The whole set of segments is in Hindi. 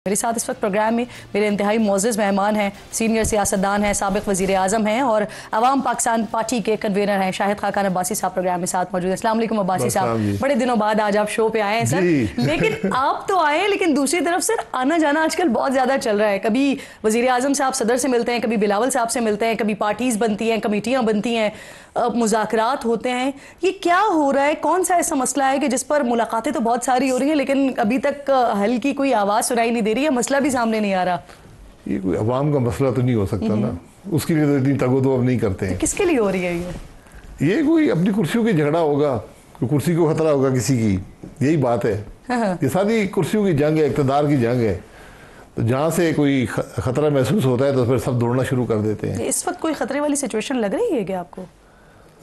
मेरे साथ इस वक्त प्रोग्राम में मेरे इंतहाई मोअज़्ज़ज़ मेहमान हैं, सीनियर सियासतदान हैं, साबिक़ वज़ीर आज़म हैं और अवाम पाकिस्तान पार्टी के कन्वीनर हैं शाहिद खाकान अब्बासी साहब प्रोग्राम में साथ मौजूद हैं। अस्सलाम वालेकुम अब्बासी साहब, बड़े दिनों बाद आज आप शो पे आए हैं सर। लेकिन आप तो आए, लेकिन दूसरी तरफ सर आना जाना आजकल बहुत ज़्यादा चल रहा है। कभी वज़ीर आज़म साहब सदर से मिलते हैं, कभी बिलावल साहब से मिलते हैं, कभी पार्टीज़ बनती हैं, कमेटियाँ बनती हैं, मुज़ाकरात होते हैं। ये क्या हो रहा है? कौन सा ऐसा मसला है कि जिस पर मुलाकातें तो बहुत सारी हो रही हैं लेकिन अभी तक हल की कोई आवाज़ सुनाई नहीं दे रही है, मसला भी सामने नहीं आ रहा? ये कोई अवाम का मसला तो नहीं हो सकता ना, उसके लिए तो इतनी तगो अब नहीं करते हैं। किसके लिए हो रही है ये कोई अपनी कुर्सियों की झगड़ा होगा, कुर्सी को खतरा होगा किसी की, यही बात है। ये सारी कुर्सियों की जंग है, इक़्तिदार की जंग है। तो जहाँ से कोई खतरा महसूस होता है तो फिर सब दौड़ना शुरू कर देते हैं। इस वक्त कोई खतरे वाली सिचुएशन लग रही है क्या आपको?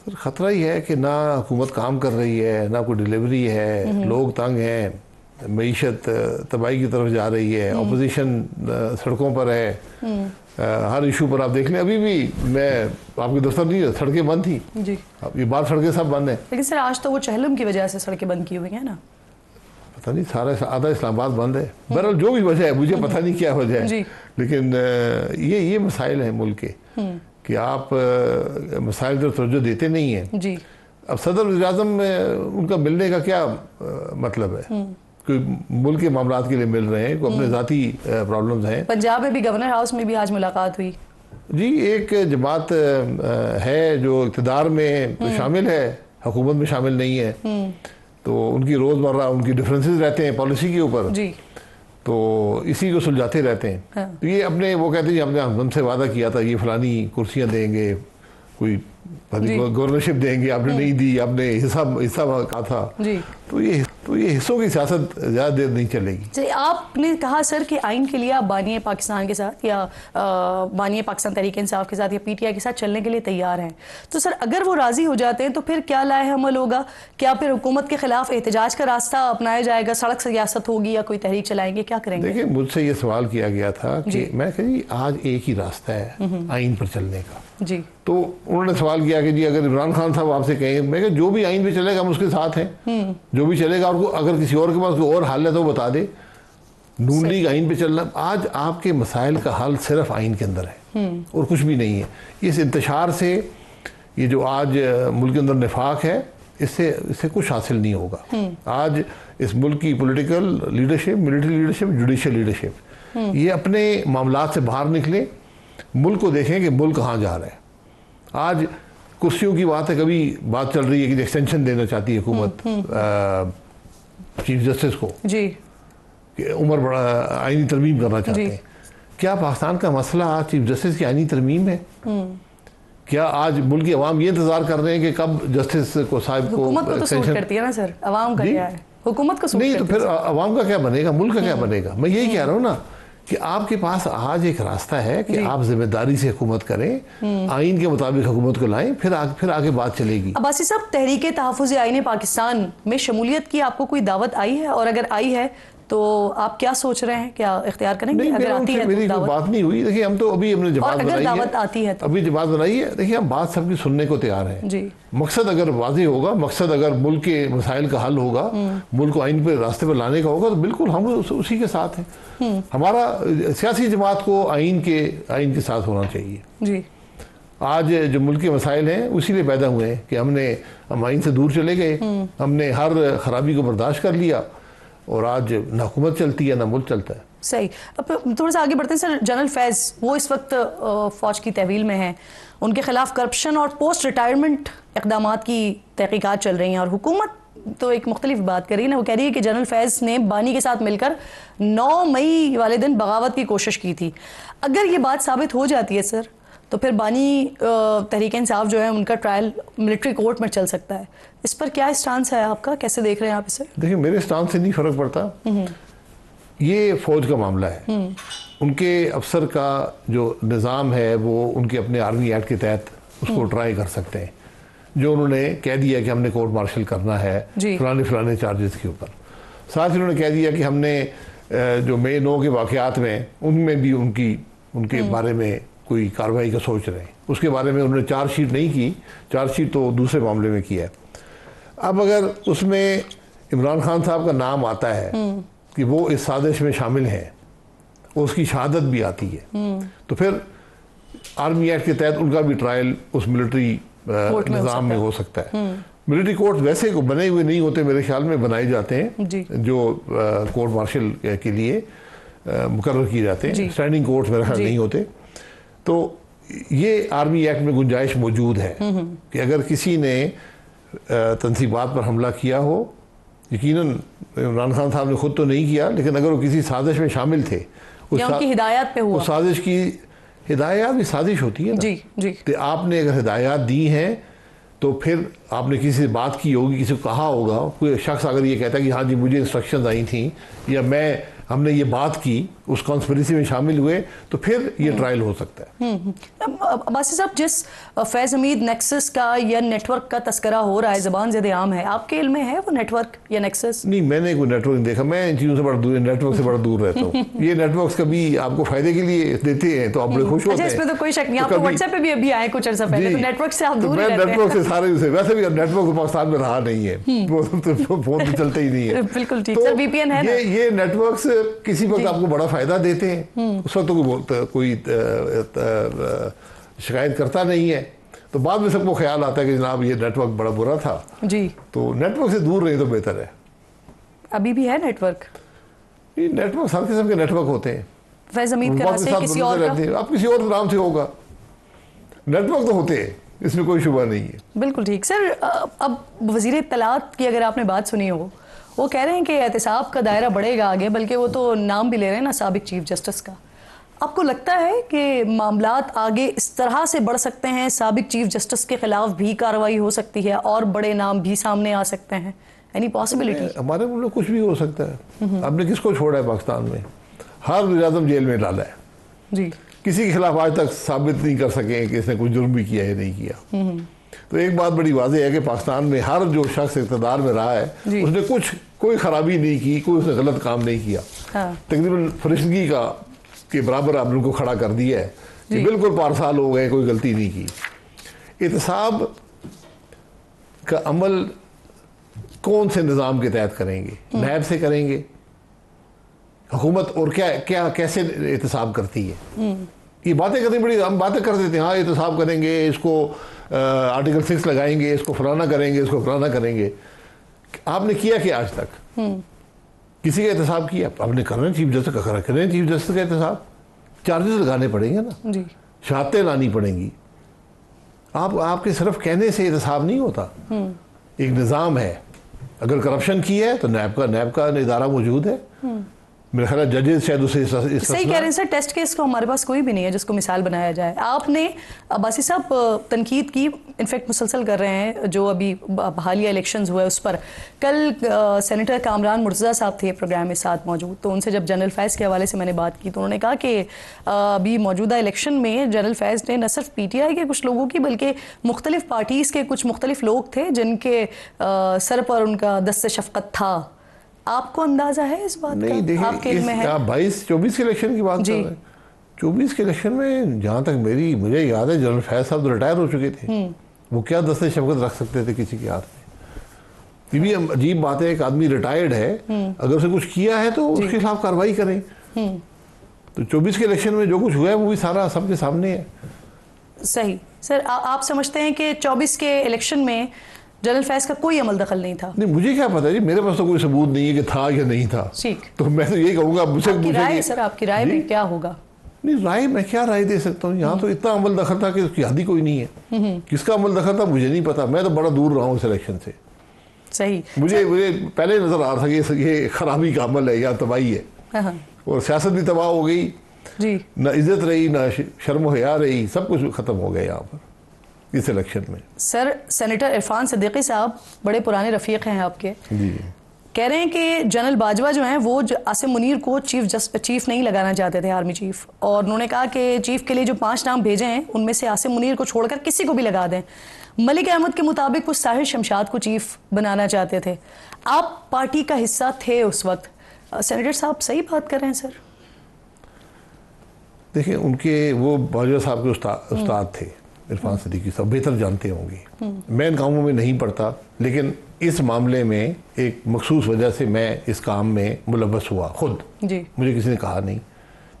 सर खतरा ही है कि ना हुकूमत काम कर रही है, ना कोई डिलीवरी है, लोग तंग हैं, मईशत तबाही की तरफ जा रही है, अपोजिशन सड़कों पर है। हर इशू पर आप देख लें, अभी भी मैं आपके दफ्तर नहीं, सड़कें बंद थी जी, अब ये बाहर सड़कें सब बंद हैं। लेकिन सर आज तो वो चहलम की वजह से सड़कें बंद की हुई हैं ना? पता नहीं, सारा आधा इस्लामाबाद बंद है। बहरहाल जो भी वजह है, मुझे पता नहीं क्या वजह है, लेकिन ये मसाइल हैं मुल्क के कि आप मसाइल पर तवज्जो देते नहीं हैं जी। अब सदर वज़ीर-ए-आज़म में उनका मिलने का क्या मतलब है? कोई मुल्क के मामलात के लिए मिल रहे हैं, कोई अपने ज़ाती प्रॉब्लम्स हैं। पंजाब में भी गवर्नर हाउस में भी आज मुलाकात हुई जी। एक जमात है जो इक़्तिदार में तो शामिल है, हुकूमत में शामिल नहीं है, तो उनकी रोज़मर्रा उनकी डिफरेंसेस रहते हैं पॉलिसी के ऊपर जी, तो इसी को सुलझाते रहते हैं। हाँ। तो ये अपने वो कहते हैं हमने हमसे वादा किया था ये फलानी कुर्सियां देंगे, कोई गवर्नरशिप देंगे, आपने नहीं दी, आपने हिस्सा कहा था जी। तो ये हिस्सों की सियासत ज़्यादा देर नहीं चलेगी। आपने कहा सर कि आइन के लिए आप बानिए पाकिस्तान के साथ या बानिए पाकिस्तान तहरीक इंसाफ के साथ या पीटीआई के साथ चलने के लिए तैयार हैं, तो सर अगर वो राजी हो जाते हैं तो फिर क्या लाए अमल होगा? क्या फिर हुकूमत के खिलाफ एहतजाज का रास्ता अपनाया जाएगा, सड़क सियासत होगी या कोई तहरीक चलाएंगे, क्या करेंगे? देखिए, मुझसे ये सवाल किया गया था कि मैं कही आज एक ही रास्ता है आइन पर चलने का जी। तो उन्होंने सवाल किया कि जी अगर इमरान खान साहब आपसे कहें, मैं कहा जो भी आइन पे चलेगा हम उसके साथ हैं, जो भी चलेगा, और अगर किसी और के पास कोई और हल है तो बता दे। नून लीग आइन पे चलना, आज आपके मसाइल का हल सिर्फ आइन के अंदर है और कुछ भी नहीं है। इस इंतशार से ये जो आज मुल्क के अंदर निफाक है, इससे कुछ हासिल नहीं होगा। आज इस मुल्क की political leadership, military leadership, judicial leadership, ये अपने मामलात से बाहर निकले, मुल्क को देखें कि मुल्क कहाँ जा रहा है। आज कुर्सियों की बात है, कभी बात चल रही है कि एक्सटेंशन देना चाहती है हुकूमत चीफ जस्टिस को जी, कि उम्र बड़ा आईनी तरमीम करना चाहते हैं। क्या पाकिस्तान का मसला आज चीफ जस्टिस की आईनी तरमीम है? क्या आज मुल्क की अवाम ये इंतजार कर रहे हैं कि कब जस्टिस को साहब को एक्सटेंशन करती है ना सर, अवाम का क्या है? हुकूमत को नहीं, तो फिर अवाम का क्या बनेगा, मुल्क का क्या बनेगा? मैं यही कह रहा हूँ ना कि आपके पास आज एक रास्ता है कि आप जिम्मेदारी से हुकूमत करें, आइन के मुताबिक हुकूमत को लाएं, फिर आगे बात चलेगी। अब्बासी साहब, तहरीक तहफ़्फ़ुज़ आईन पाकिस्तान में शमूलियत की आपको कोई दावत आई है, और अगर आई है तो आप क्या सोच रहे हैं, क्या इख्तियार करेंगे? नहीं, अगर आती है मेरी कोई बात नहीं हुई। देखिए, हम तो अभी हमने जमात बनाई है, दावत आती है तो अभी जमात बनाई है। देखिए, हम बात सबकी सुनने को तैयार हैं जी। मकसद अगर वाज़ेह होगा, मकसद अगर मुल्क के मसाइल का हल होगा, मुल्क को आइन पे रास्ते पर लाने का होगा, तो बिल्कुल हम उसी के साथ हैं। हमारा सियासी जमात को आइन के साथ होना चाहिए जी। आज जो मुल्क के मसाइल हैं उसी लिए पैदा हुए हैं कि हम आइन से दूर चले गए, हमने हर खराबी को बर्दाश्त कर लिया, और आज ना हुकूमत चलती है ना मुल्क चलता है। सही। अब थोड़ा सा आगे बढ़ते हैं सर। जनरल फैज़ वो इस वक्त फ़ौज की तहवील में हैं, उनके खिलाफ करप्शन और पोस्ट रिटायरमेंट इक़दामात की तहक़ीक़ात चल रही हैं, और हुकूमत तो एक मुख्तलिफ बात कर रही है ना। वो कह रही है कि जनरल फैज़ ने बानी के साथ मिलकर 9 मई वाले दिन बगावत की कोशिश की थी। अगर ये बात साबित हो जाती है सर, तो फिर बानी तहरीक इंसाफ जो है उनका ट्रायल मिलिट्री कोर्ट में चल सकता है। इस पर क्या स्टांस है आपका, कैसे देख रहे हैं आप इसे? देखिए, मेरे स्टांस से नहीं फ़र्क पड़ता, ये फ़ौज का मामला है। उनके अफसर का जो निज़ाम है वो उनके अपने आर्मी एक्ट के तहत उसको ट्राई कर सकते हैं। जो उन्होंने कह दिया कि हमने कोर्ट मार्शल करना है फलाने चार्जेस के ऊपर, साथ ही उन्होंने कह दिया कि हमने जो मई 9 के वाक़यात में उनमें भी उनके बारे में कोई कार्रवाई का सोच रहे हैं। उसके बारे में उन्होंने चार्जशीट नहीं की, चार्जशीट तो दूसरे मामले में किया है। अब अगर उसमें इमरान खान साहब का नाम आता है कि वो इस साजिश में शामिल हैं, उसकी शहादत भी आती है, तो फिर आर्मी एक्ट के तहत उनका भी ट्रायल उस मिलिट्री निज़ाम में हो सकता है। मिलिट्री कोर्ट वैसे को बने हुए नहीं होते, मेरे ख्याल में बनाए जाते हैं जो कोर्ट मार्शल के लिए मुकर्रर किए जाते हैं, स्टैंडिंग कोर्ट मेरे ख्याल नहीं होते। तो ये आर्मी एक्ट में गुंजाइश मौजूद है कि अगर किसी ने तंसीबात पर हमला किया हो, यकीनन इमरान खान साहब ने खुद तो नहीं किया, लेकिन अगर वो किसी साजिश में शामिल थे, उनकी हिदायत पे हुआ, उस साजिश की हिदायत भी साजिश होती है ना। जी जी। तो आपने अगर हिदायत दी हैं तो फिर आपने किसी से बात की होगी, किसी को कहा होगा। कोई शख्स अगर ये कहता है कि हाँ जी मुझे इंस्ट्रक्शंस आई थी या हमने ये बात की, उस कॉन्स्पिरेसी में शामिल हुए, तो फिर ये ट्रायल हो सकता है। अब्बासी साहब, जिस फैज़ हमीद नेक्सस का या नेटवर्क का तस्करा हो रहा है, ज़बान ज़ेद आम है, आपके इल्म में है वो नेटवर्क या नेक्सस? नहीं, मैंने कोई नेटवर्क नहीं देखा, मैं इन चीज़ों से बड़ा दूर, नेटवर्क से बड़ा दूर रहता हूँ। ये नेटवर्क्स कभी आपको फायदे के लिए देते हैं तो आप बड़े खुश होते हैं। इसमें तो कोई शक नहीं, आपको व्हाट्सएप पे भी अभी आए कुछ अर्सा पहले, तो नेटवर्क से आप दूर रहते हैं। नेटवर्क से सारे वैसे भी नेटवर्क पाकिस्तान में रहा नहीं है, फोन तो चलते ही नहीं है। बिल्कुल ठीक। सर वीपीएन है ना? ये नेटवर्क्स किसी वक्त आपको बड़ा फायदा देते हैं, उस वक्त तो कोई शिकायत करता नहीं है, तो बाद में सबको ख्याल आता है कि जनाब ये नेटवर्क बड़ा बुरा था जी, तो नेटवर्क से दूर रहे तो बेहतर है। अभी भी है नेटवर्क? ये नेटवर्क हर किस्म के नेटवर्क होते हैं। फैज़ हमीद का से किसी और का? आप किसी और नाम से होगा, नेटवर्क तो होते हैं, इसमें कोई शुबा नहीं है। बिल्कुल ठीक। सर, अब वज़ीर इत्तलात की अगर आपने बात सुनी हो, वो कह रहे हैं कि एहतिसाब का दायरा बढ़ेगा आगे, बल्कि वो तो नाम भी ले रहे हैं ना साबिक चीफ जस्टिस का। आपको लगता है कि मामलात आगे इस तरह से बढ़ सकते हैं, साबिक चीफ जस्टिस के खिलाफ भी कार्रवाई हो सकती है और बड़े नाम भी सामने आ सकते हैं? Any possibility? हमारे मुल्क कुछ भी हो सकता है। आपने किसको छोड़ा है पाकिस्तान में? हर वज़ीर-ए-आज़म जेल में डाला है जी, किसी के खिलाफ आज तक साबित नहीं कर सके कि इसने कोई जुर्म भी किया है नहीं किया। तो एक बात बड़ी वाज़ेह है कि पाकिस्तान में हर जो शख्स इक़्तिदार में रहा है उसने कोई खराबी नहीं की, कोई उसने गलत काम नहीं किया। हाँ। तकरीबन फरिश्तगी के बराबर आपने उनको खड़ा कर दिया है कि बिल्कुल पारसाल हो गए, कोई गलती नहीं की। एहतसाब का अमल कौन से निज़ाम के तहत करेंगे? नैब से करेंगे? हुकूमत और क्या कैसे एहतसाब करती है? ये बातें करनी बड़ी, हम बातें कर देते हैं, हाँ एहतसाब करेंगे, इसको आर्टिकल 6 लगाएंगे, इसको फलाना करेंगे, इसको फलाना करेंगे। आपने किया क्या आज तक? किसी का एहतसाब किया? आपने करना चीफ जस्टिस का, करें चीफ जस्टिस का एहतसाब, चार्जेस लगाने पड़ेंगे ना जी, शहादतें लानी पड़ेंगी। आपके सिर्फ कहने से एहतसाब नहीं होता, एक निज़ाम है। अगर करप्शन की है तो नैब का इदारा मौजूद है। मेरे ख्याल जजेस शायद उसे सही कह रहे हैं सर। टेस्ट केस को हमारे पास कोई भी नहीं है जिसको मिसाल बनाया जाए। आपने अब्बासी साहब तनकीद की, इनफैक्ट मुसलसल कर रहे हैं, जो अभी हालिया इलेक्शंस हुए उस पर। कल सेनेटर कामरान मुर्तज़ा साहब थे प्रोग्राम में साथ मौजूद, तो उनसे जब जनरल फैज़ के हवाले से मैंने बात की तो उन्होंने कहा कि अभी मौजूदा इलेक्शन में जनरल फैज़ ने न सिर्फ PTI के कुछ लोगों की बल्कि मुख्तलिफ पार्टीज़ के कुछ मुख्तलिफ लोग थे जिनके सर पर उनका दस्त शफ़क़त था। आपको अंदाजा है इस बात नहीं, का? आपके इल्म में है? 22-24 के इलेक्शन की बात कर रहे हैं। 24 के इलेक्शन में जहाँ तक मुझे याद है, जनरल फैज़ साहब तो रिटायर हो चुके थे, वो क्या दस्ते शफ़क़त रख सकते थे किसी के हाथ में? ये भी अजीब बात है, एक आदमी रिटायर्ड है, अगर उसने कुछ किया है तो उसके खिलाफ कार्रवाई करें। तो 24 के इलेक्शन में जो कुछ हुआ है वो भी सारा सबके सामने है। सही। सर, आप समझते हैं कि 24 के इलेक्शन में जनरल फैज़ का कोई अमल दखल नहीं था? नहीं, मुझे क्या पता जी, मेरे पास तो कोई सबूत नहीं है कि था या नहीं था। ठीक, तो मैं तो यही कहूँगा, मुझसे राय सर, आपकी राय में क्या होगा? नहीं, राय मैं क्या राय दे सकता हूँ? यहाँ तो इतना अमल दखल था कि उसकी हद ही कोई नहीं है। किसका अमल दखल था मुझे नहीं पता, मैं तो बड़ा दूर रहा हूँ इस इलेक्शन से। सही। मुझे पहले नजर आ रहा था कि ये खराबी का अमल है या तबाही है, और सियासत भी तबाह हो गई जी, ना इज्जत रही, ना शर्म हया रही, सब कुछ खत्म हो गया यहाँ पर इस इलेक्शन में। सर, सेनेटर इरफान सिद्दीकी साहब बड़े पुराने रफीक हैं आपके जी, कह रहे हैं कि जनरल बाजवा जो हैं वो आसिम मुनीर को चीफ नहीं लगाना चाहते थे, आर्मी चीफ, और उन्होंने कहा कि चीफ के लिए जो 5 नाम भेजे हैं उनमें से आसिम मुनीर को छोड़कर किसी को भी लगा दें। मलिक अहमद के मुताबिक वो साहिर शमशाद को चीफ बनाना चाहते थे। आप पार्टी का हिस्सा थे उस वक्त। सेनेटर साहब सही बात कर रहे हैं सर? देखिए, उनके वो बाजवा साहब के उस्ताद थे इरफान सिद्दीकी साहब, बेहतर जानते होंगे। मैं इन कामों में नहीं पढ़ता, लेकिन इस मामले में एक मखसूस वजह से मैं इस काम में मुलव्वस हुआ खुद जी, मुझे किसी ने कहा नहीं।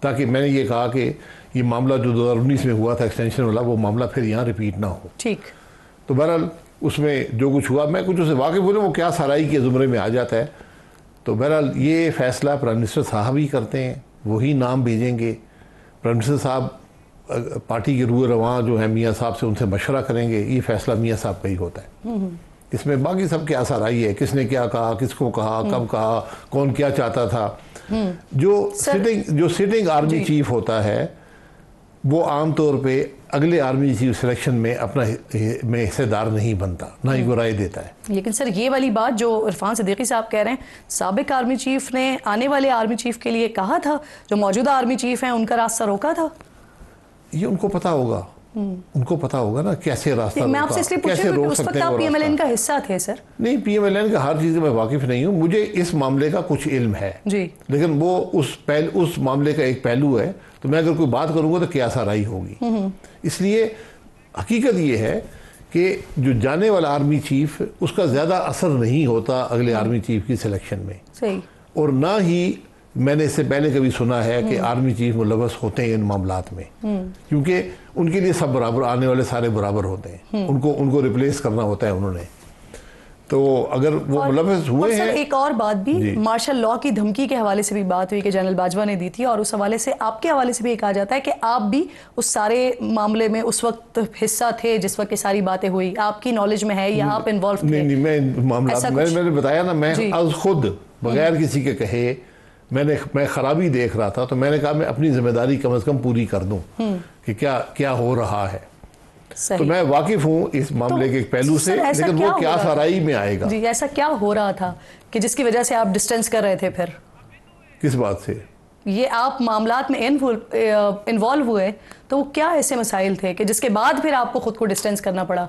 ताकि मैंने ये कहा कि ये मामला जो 2019 में हुआ था एक्सटेंशन वाला, वो मामला फिर यहाँ रिपीट ना हो। ठीक। तो बहरहाल उसमें जो कुछ हुआ, मैं कुछ उससे वाकिफ बोले, वो क्या साराई के ज़ुमरे में आ जाता है। तो बहरहाल ये फ़ैसला प्राइम मिनिस्टर साहब ही करते हैं, वही नाम भेजेंगे। प्राइम मिनिस्टर साहब पार्टी के रूह रवां जो है मियाँ साहब से उनसे मशवरा करेंगे, ये फ़ैसला मियाँ साहब का ही होता है। इसमें बाकी सब क्या साराई है, किसने क्या कहा, किसको कहा, कब कहा, कौन क्या चाहता था। जो सिटिंग आर्मी चीफ होता है वो आमतौर पे अगले आर्मी चीफ सिलेक्शन में अपना में हिस्सेदार नहीं बनता, ना ही वो राय देता है। लेकिन सर ये वाली बात जो इरफान सिद्दीकी साहब कह रहे हैं, साबिक आर्मी चीफ ने आने वाले आर्मी चीफ के लिए कहा था, जो मौजूदा आर्मी चीफ हैं उनका रास्ता रोका था। ये उनको पता होगा, उनको पता होगा ना कैसे रास्ता मैं आपसे इसलिए पूछ रही हूं कि उस वक्त आप पीएमएलएन का हिस्सा थे सर। नहीं, पीएमएलएन का हर चीज़ में वाकिफ नहीं हूँ, मुझे इस मामले का कुछ इल्म है जी, लेकिन वो उस मामले का एक पहलू है। तो मैं अगर कोई बात करूंगा तो क्या साराई होगी। इसलिए हकीकत ये है कि जो जाने वाला आर्मी चीफ, उसका ज़्यादा असर नहीं होता अगले आर्मी चीफ की सिलेक्शन में। सही। और ना ही मैंने इससे पहले कभी सुना है कि आर्मी चीफ मुलव्वस होते हैं इन मामलात में, क्योंकि उनके लिए सब बराबर, आने वाले सारे बराबर होते हैं। उनको रिप्लेस करना होता है उन्होंने। तो अगर वो मुलव्वस हुए हैं। एक और बात भी, मार्शल लॉ की धमकी के हवाले से भी बात हुई कि जनरल बाजवा ने दी थी, और उस हवाले से आपके हवाले से भी कहा जाता है कि आप भी उस सारे मामले में उस वक्त हिस्सा थे जिस वक्त ये सारी बातें हुई। आपकी नॉलेज में है या आप इन्वॉल्व थे? नहीं, मैं मामला मैंने बताया ना, मैं आज खुद बगैर किसी के कहे मैं खराबी देख रहा था, तो मैंने कहा मैं अपनी जिम्मेदारी कम से कम पूरी कर दूं कि क्या क्या हो रहा है। तो मैं वाकिफ हूँ इस मामले के एक पहलू से, लेकिन वो क्या साराई में आएगा। जी, ऐसा क्या हो रहा था कि जिसकी वजह से आप डिस्टेंस कर रहे थे? फिर किस बात से? ये आप मामलात में इन्वॉल्व हुए, तो वो क्या ऐसे मसाइल थे कि जिसके बाद फिर आपको खुद को डिस्टेंस करना पड़ा?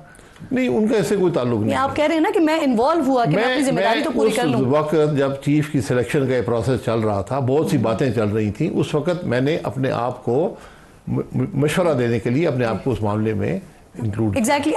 नहीं, उनका ऐसे कोई ताल्लुक नहीं। आप कह रहे हैं ना कि मैं इन्वॉल्व हुआ कि मैं अपनी जिम्मेदारी तो पूरी कर लूं। वक्त जब चीफ की सिलेक्शन का प्रोसेस चल रहा था, बहुत सी बातें चल रही थी, उस वक्त मैंने अपने आप को मशवरा देने के लिए अपने आप को उस मामले में इंक्लूड। एग्जैक्टली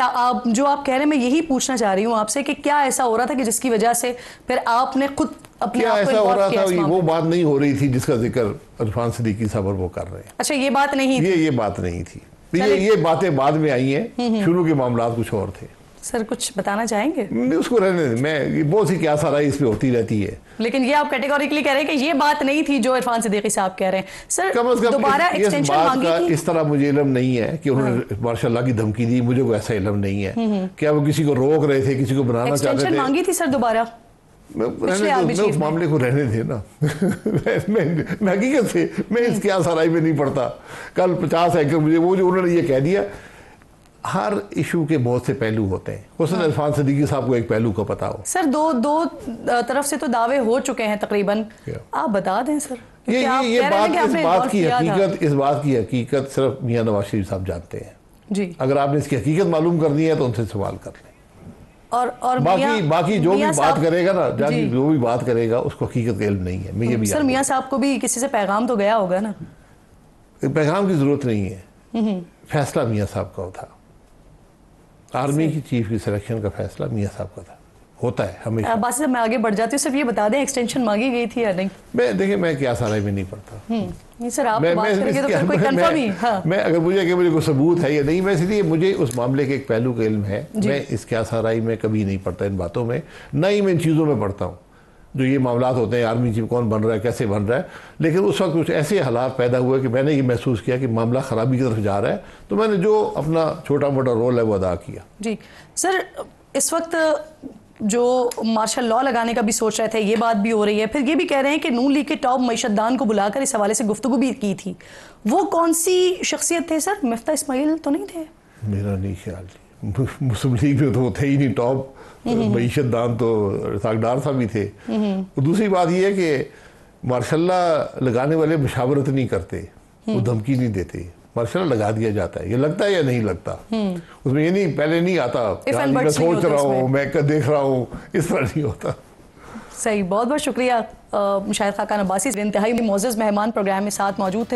जो आप कह रहे हैं, मैं यही पूछना चाह रही हूँ आपसे कि क्या ऐसा हो रहा था कि जिसकी वजह से फिर आपने खुद अपने आप को ऐसा हो रहा था? वो बात नहीं हो रही थी जिसका जिक्र इरफान सिद्दीकी साहब वो कर रहे हैं। अच्छा, ये बात नहीं थी? ये बात नहीं थी। ये बातें बाद में आई हैं, शुरू के मामला कुछ और थे। सर कुछ बताना चाहेंगे? नहीं, उसको रहने दें। मैं बहुत सी क्या साराई इस पे होती रहती है, लेकिन ये आप कैटेगोरिकली कह रहे हैं कि ये बात नहीं थी जो इरफान सिद्दीकी साहब कह रहे हैं। सर दोबारा एक्सटेंशन मांगी थी? इस तरह मुझे इल्म नहीं है कि उन्होंने माशाल्लाह की धमकी दी, मुझे कोई ऐसा इल्म नहीं है। क्या वो किसी को रोक रहे थे, किसी को बनाना चाहते थे? मांगी थी सर दोबारा? मैं उस मामले को रहने थे ना। मैं हकीकत से मैं इस क्या साराई में नहीं पड़ता। कल 50 एकड़ मुझे वो जो उन्होंने ये कह दिया, हर इशू के बहुत से पहलू होते हैं। हुसैन इरफान सिद्दीकी साहब को एक पहलू का पता हो। सर दो तरफ से तो दावे हो चुके हैं तकरीबन, आप बता दें सर। इस बात की हकीकत सिर्फ मियां नवाज शरीफ साहब जानते हैं जी। अगर आपने इसकी हकीकत मालूम करनी है तो उनसे सवाल कर लें। और बाकी जो भी बात करेगा ना, जो भी बात करेगा उसको हकीकत का इल्म नहीं है। मैं ये भी सर मियां साहब को भी किसी से पैगाम तो गया होगा ना? पैगाम की जरूरत नहीं है, फैसला मियां साहब का था। आर्मी की चीफ की सिलेक्शन का फैसला मियां साहब का था, होता है हमेशा। बात से मैं आगे बढ़ जाती हूँ, सिर्फ ये बता दें एक्सटेंशन मांगी गई थी या नहीं? मैं क्या साराई में नहीं पढ़ता। नहीं सर, आप बात करेंगे तो फिर कोई कंफर्म ही। हाँ। मैं अगर मुझे कोई सबूत है या नहीं, मैं इसलिए मुझे उस मामले के एक पहलू का इल्म है। मैं इस क्या साराई में कभी नहीं पढ़ता, इन बातों में, न ही मैं इन चीज़ों में पढ़ता हूँ जो ये मामलात होते हैं, आर्मी चीफ कौन बन रहा है, कैसे बन रहा है। लेकिन उस वक्त कुछ ऐसे हालात पैदा हुए कि मैंने ये महसूस किया कि मामला ख़राबी की तरफ जा रहा है, तो मैंने जो अपना छोटा मोटा रोल है वो अदा किया। जी सर, इस वक्त जो मार्शल लॉ लगाने का भी सोच रहे थे, ये बात भी हो रही है, फिर ये भी कह रहे हैं कि नून लीग के टॉप मईशतदान को बुलाकर इस हवाले से गुफ्तगू भी की थी। वो कौन सी शख्सियत थे सर? मिफ्ता इस्माइल तो नहीं थे? मेरा नहीं ख्याल। मुस्लिम लीग में तो थे ही नहीं टॉप मईशतदान, तो सागडार साहब भी थे। और दूसरी बात यह है कि मार्शल लगाने वाले मुशावरत नहीं करते, वो धमकी नहीं देते, मार्शल लगा दिया जाता है। ये लगता है या नहीं लगता, उसमें ये नहीं पहले नहीं आता मैं सोच रहा हूँ, मैं देख रहा हूँ, इस तरह नहीं होता। सही, बहुत बहुत शुक्रिया। मुशाहिद खाकान अब्बासी इंतहाई मोअज़्ज़ज़ मेहमान प्रोग्राम में साथ मौजूद थे।